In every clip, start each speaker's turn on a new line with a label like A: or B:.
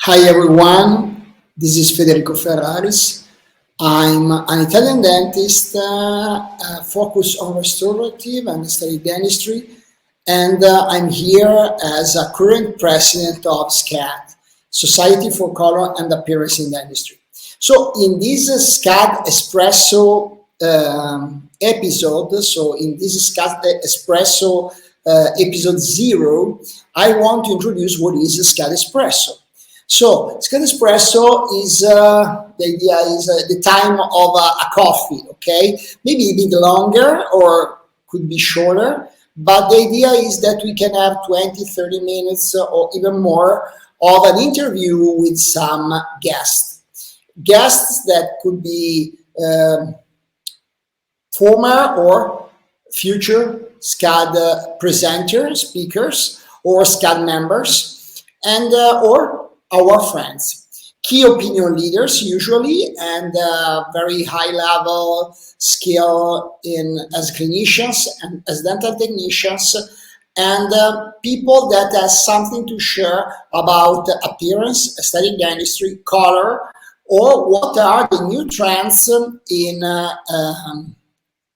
A: Hi everyone, this is Federico Ferraris. I'm an Italian dentist focused on restorative and aesthetic dentistry, and I'm here as a current president of SCAD, Society for Color and Appearance in Dentistry. So in this SCAD Espresso episode, so in this SCAD Espresso episode 0, I want to introduce what is SCAD Espresso. So, SCAD Espresso is, the idea is the time of a coffee, okay? Maybe a bit longer or could be shorter, but the idea is that we can have 20, 30 minutes or even more of an interview with some guests. Guests that could be former or future SCAD presenters, speakers, or SCAD members, and or our friends, key opinion leaders usually, and very high level skill as clinicians and as dental technicians, and people that have something to share about appearance, aesthetic dentistry, color, or what are the new trends in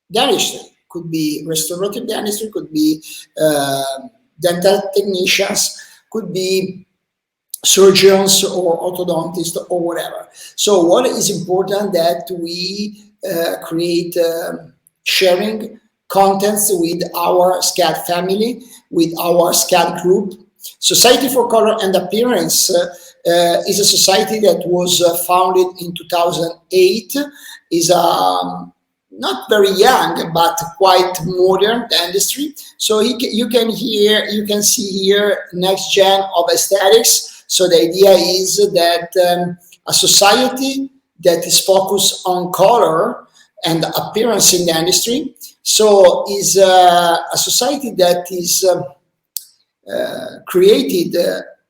A: dentistry. Could be restorative dentistry, could be dental technicians, could be surgeons or orthodontists or whatever. So what is important that we create sharing contents with our SCAD family, with our SCAD group. Society for Color and Appearance is a society that was founded in 2008, is not very young, but quite modern dentistry. So you can see here next gen of aesthetics. So the idea is that a society that is focused on color and appearance in dentistry, so is a society that is created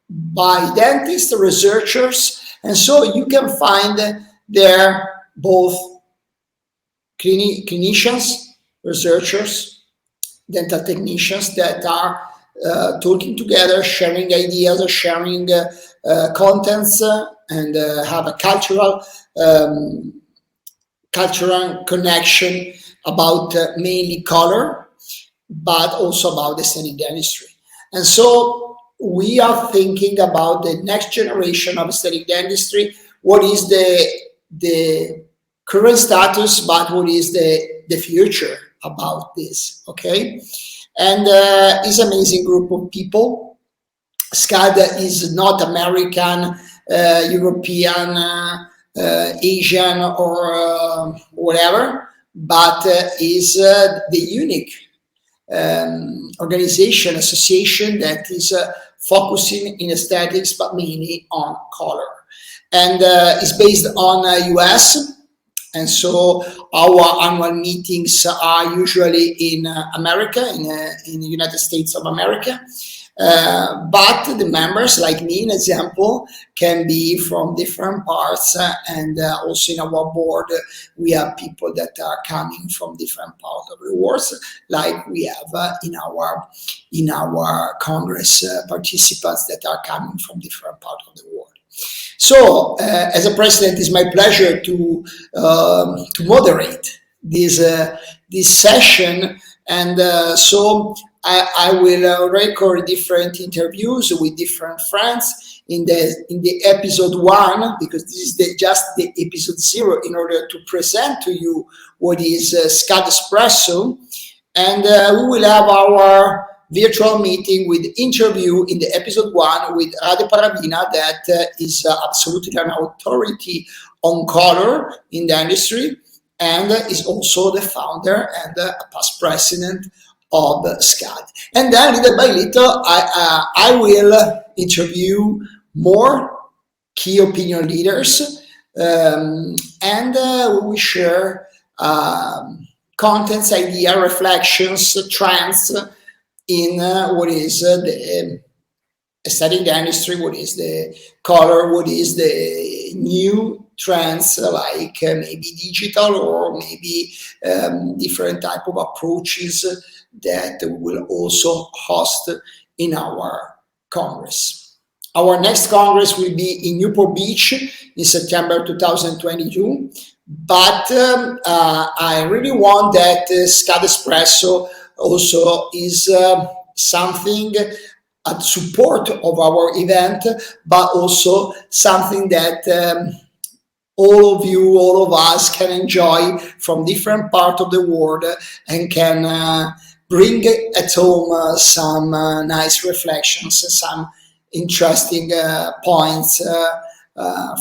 A: by dentists, researchers, and so you can find there both clinicians, researchers, dental technicians that are talking together, sharing ideas, sharing contents, and have a cultural connection about mainly color, but also about aesthetic dentistry. And so we are thinking about the next generation of aesthetic dentistry. What is the current status, but what is the future about this, okay? And it's an amazing group of people. SCAD is not American, European, Asian, or whatever, but is the unique organization, association that is focusing in aesthetics, but mainly on color. And it's based on US. And so our annual meetings are usually in America, in the United States of America. But the members, like me, an example, can be from different parts. And also in our board, we have people that are coming from different parts of the world, like we have in our Congress participants that are coming from different parts of the world. So, as a president, it's my pleasure to moderate this session, and so I will record different interviews with different friends in the episode 1, because this is just the episode 0, in order to present to you what is SCAD Espresso, and we will have our virtual meeting with interview in the episode 1 with Rade Parabina, that is absolutely an authority on color in the industry, and is also the founder and a past president of SCAD. And then little by little, I will interview more key opinion leaders, and we will share contents, idea, reflections, trends, in what is the aesthetic dentistry, what is the color, what is the new trends, like maybe digital, or maybe different type of approaches that we will also host in our Congress. Our next Congress will be in Newport Beach in September 2022. But I really want that SCAD Espresso also is something at support of our event, but also something that all of you, all of us can enjoy from different parts of the world and can bring at home some nice reflections, some interesting points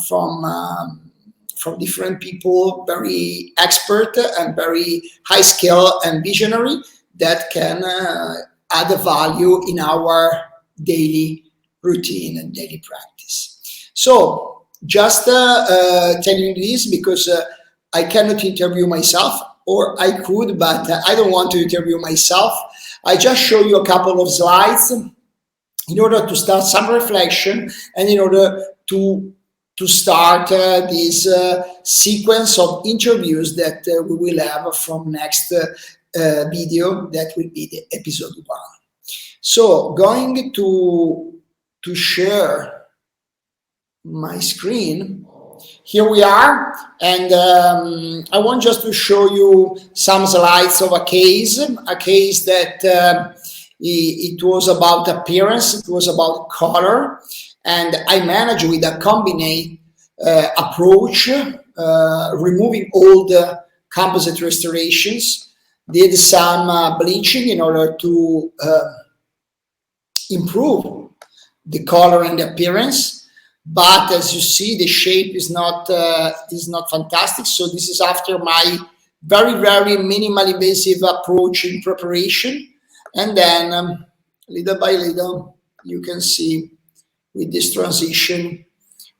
A: from different people, very expert and very high skill and visionary that can add a value in our daily routine and daily practice. So just telling you this because I cannot interview myself, or I could, but I don't want to interview myself. I just show you a couple of slides in order to start some reflection and in order to start this sequence of interviews that we will have from next video, that will be the episode 1. So going to share my screen. Here we are, and I want just to show you some slides of a case that it was about appearance, it was about color, and I managed with a combined approach, removing all the composite restorations, did some bleaching in order to improve the color and the appearance. But as you see, the shape is not fantastic. So this is after my very, very minimal invasive approach in preparation. And then little by little, you can see with this transition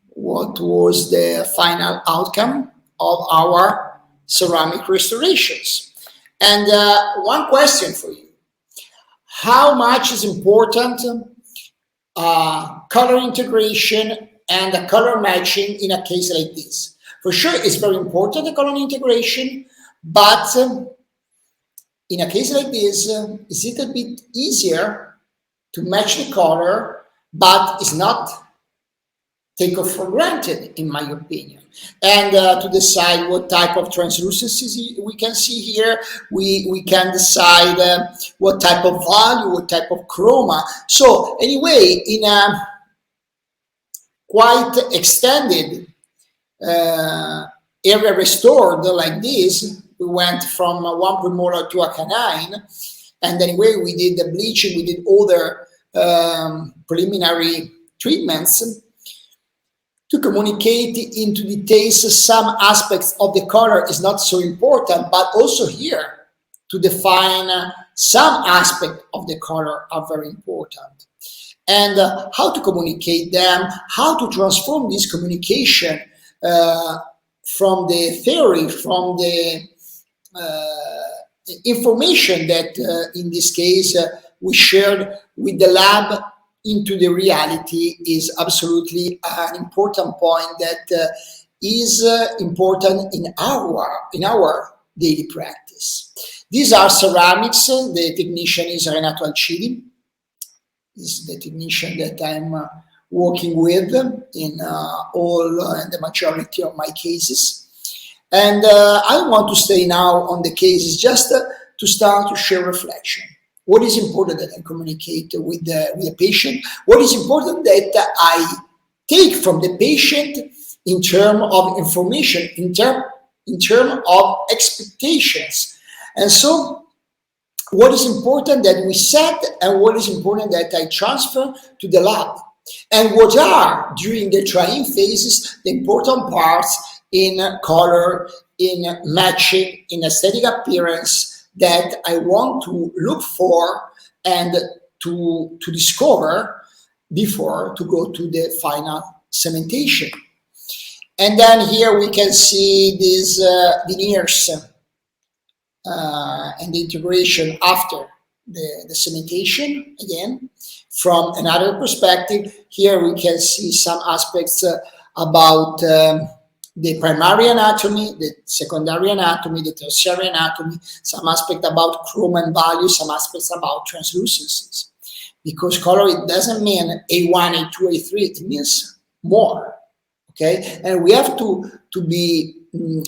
A: what was the final outcome of our ceramic restorations. And one question for you: how much is important color integration and the color matching in a case like this? For sure, it's very important, the color integration, but in a case like this, it's a little bit easier to match the color, but it's not taken for granted, in my opinion. And to decide what type of translucency we can see here, we can decide what type of value, what type of chroma. So anyway, in a quite extended area restored like this, we went from one premolar to a canine, and anyway we did the bleaching, we did other preliminary treatments to communicate into details some aspects of the color is not so important, but also here to define some aspect of the color are very important. And how to communicate them, how to transform this communication from the theory, from the information that in this case we shared with the lab into the reality is absolutely an important point that is important in our daily practice. These are ceramics. The technician is Renato Alcidi. This is the technician that I'm working with in the majority of my cases. And I want to stay now on the cases just to start to share reflection. What is important that I communicate with the patient? What is important that I take from the patient in terms of information, in terms of expectations? And so what is important that we set and what is important that I transfer to the lab? And what are, during the trying phases, the important parts in color, in matching, in aesthetic appearance, that I want to look for and to discover before to go to the final cementation. And then here we can see these veneers and the integration after the cementation. Again, from another perspective, here we can see some aspects about the primary anatomy, the secondary anatomy, the tertiary anatomy, some aspect about chroma and value, some aspects about translucencies. because color, it doesn't mean A1, A2, A3, it means more, okay? And we have to be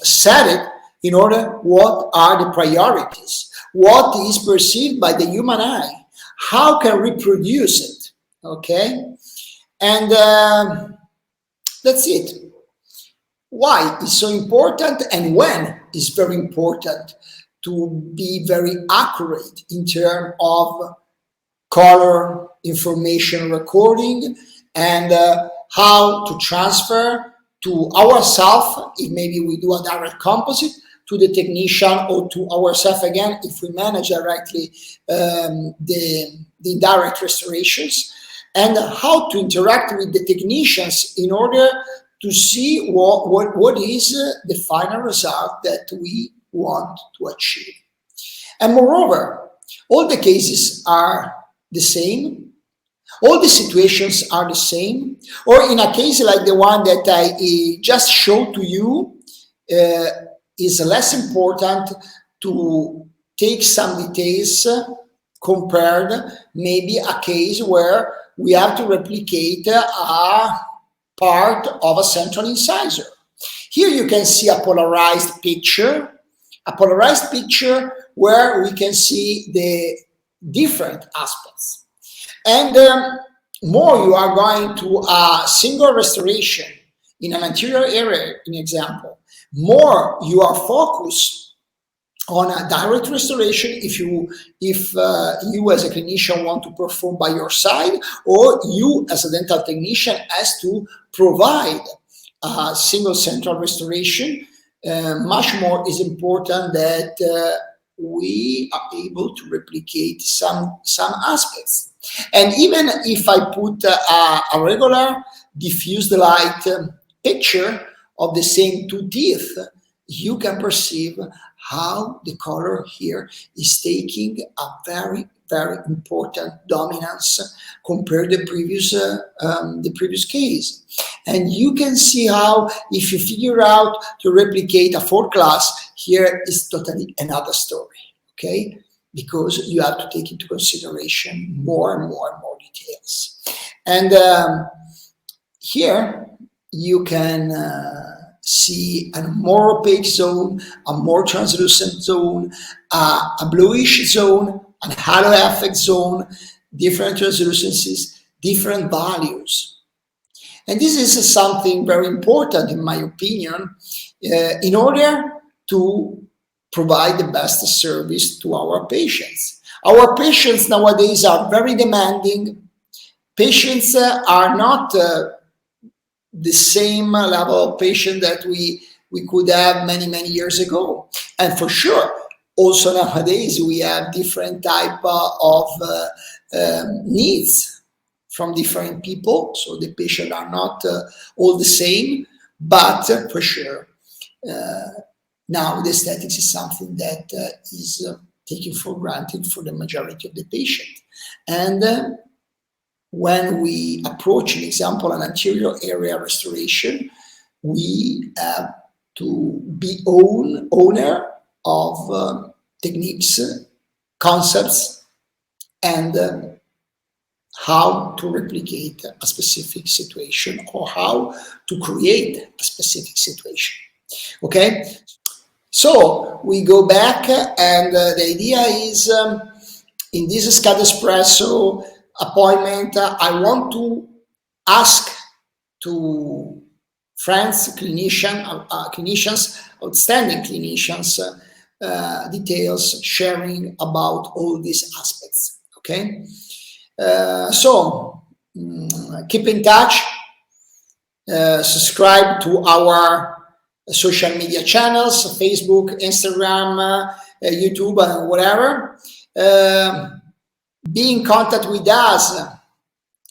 A: set it in order what are the priorities, what is perceived by the human eye, how can we reproduce it, okay? And that's it. Why it's so important, and when it's very important to be very accurate in terms of color information recording, and how to transfer to ourselves, if maybe we do a direct composite, to the technician, or to ourselves again if we manage directly the indirect restorations, and how to interact with the technicians in order to see what is the final result that we want to achieve. And moreover, all the cases are the same, all the situations are the same, or in a case like the one that I just showed to you, is less important to take some details compared maybe a case where we have to replicate a part of a central incisor. Here you can see a polarized picture where we can see the different aspects. And more you are going to a single restoration in an anterior area, in example, more you are focused on a direct restoration if you as a clinician want to perform by your side, or you as a dental technician has to provide a single central restoration. Much more is important that we are able to replicate some aspects. And even if I put a regular diffused light picture of the same two teeth, you can perceive how the color here is taking a very, very important dominance compared to the previous case. And you can see how, if you figure out to replicate a 4th class, here is totally another story, okay? Because you have to take into consideration more and more and more details. And here you can see a more opaque zone, a more translucent zone, a bluish zone, a halo effect zone, different translucencies, different values. And this is something very important, in my opinion, in order to provide the best service to our patients. Our patients nowadays are very demanding. Patients are not the same level of patient that we could have many years ago. And for sure, also nowadays we have different type of needs from different people. So the patients are not all the same, but for sure, now the aesthetics is something that is taken for granted for the majority of the patient. And when we approach, an example, an anterior area restoration, we have to be owner of techniques, concepts, and how to replicate a specific situation, or how to create a specific situation. Okay, so we go back, and the idea is in this SCAD Espresso appointment, I want to ask to friends, clinicians, outstanding clinicians, details, sharing about all these aspects. Okay, so keep in touch, subscribe to our social media channels, Facebook, Instagram, YouTube, and whatever. Be in contact with us,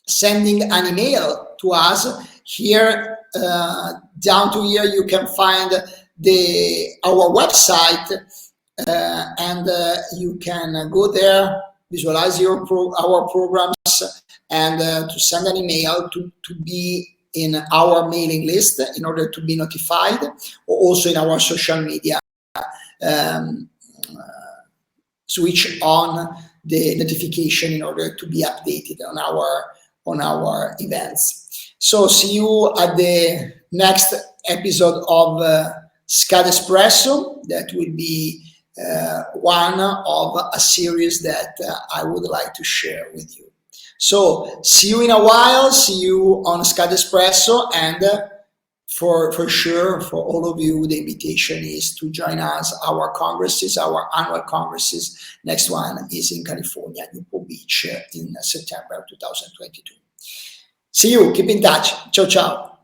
A: sending an email to us. Here, down to here, you can find our website, and you can go there, visualize our programs, and to send an email to be in our mailing list in order to be notified, or also in our social media. Switch on the notification in order to be updated on our events. So see you at the next episode of SCAD Espresso. That will be one of a series that I would like to share with you. So see you in a while, see you on SCAD Espresso, and for sure, for all of you, the invitation is to join us, our congresses, our annual congresses. Next one is in California, Newport Beach, in September 2022. See you, keep in touch. Ciao, ciao.